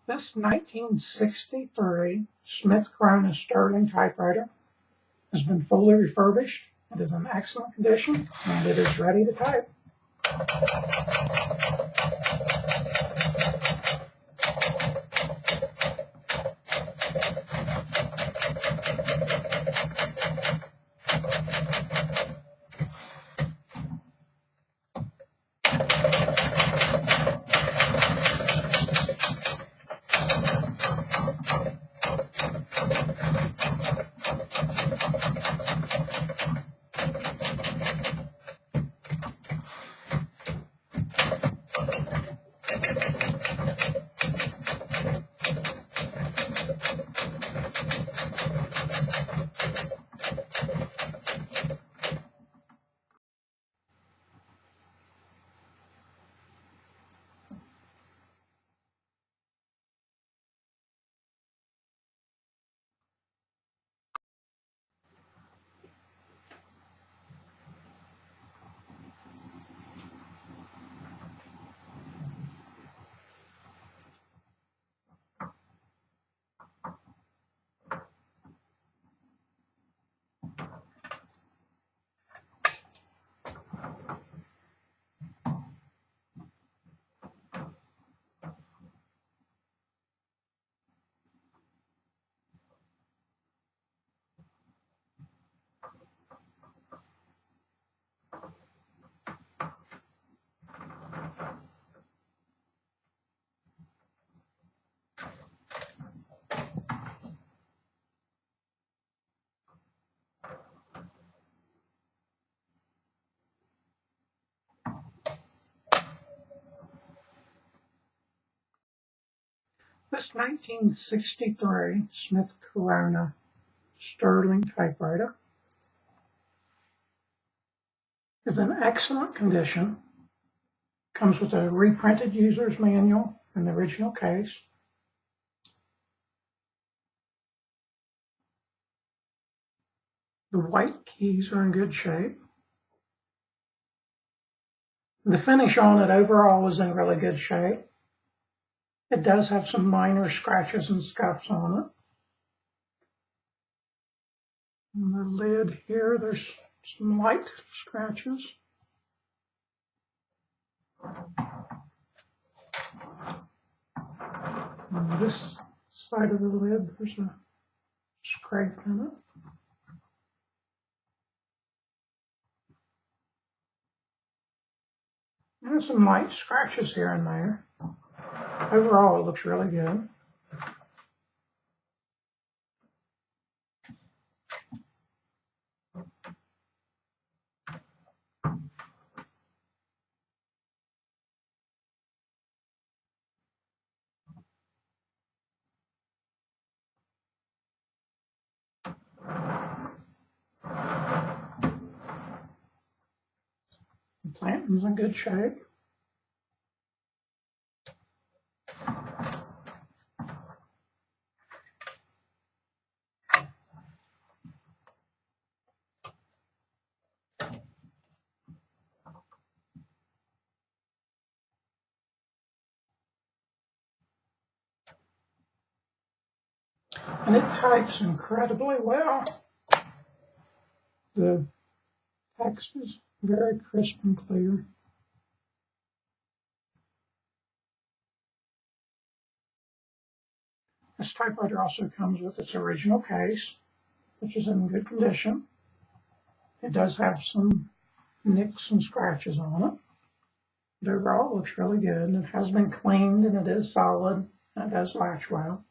This 1963 Smith Corona Sterling typewriter has been fully refurbished. It is in excellent condition and it is ready to type. This 1963 Smith Corona Sterling typewriter is in excellent condition. Comes with a reprinted user's manual in the original case. The white keys are in good shape. The finish on it overall is in really good shape. It does have some minor scratches and scuffs on it. On the lid here, there's some light scratches. On this side of the lid, there's a scrape in it. And some light scratches here and there. Overall, it looks really good. The planting's in good shape. And it types incredibly well. The text is very crisp and clear. This typewriter also comes with its original case, which is in good condition. It does have some nicks and scratches on it. But overall, it looks really good. It has been cleaned and it is solid. And it does latch well.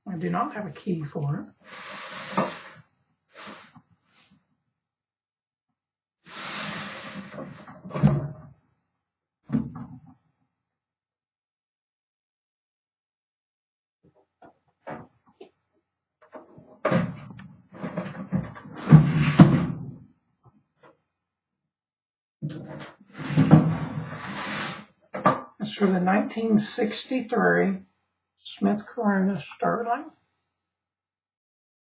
I do not have a key for it. It's for the 1963 Smith Corona Sterling.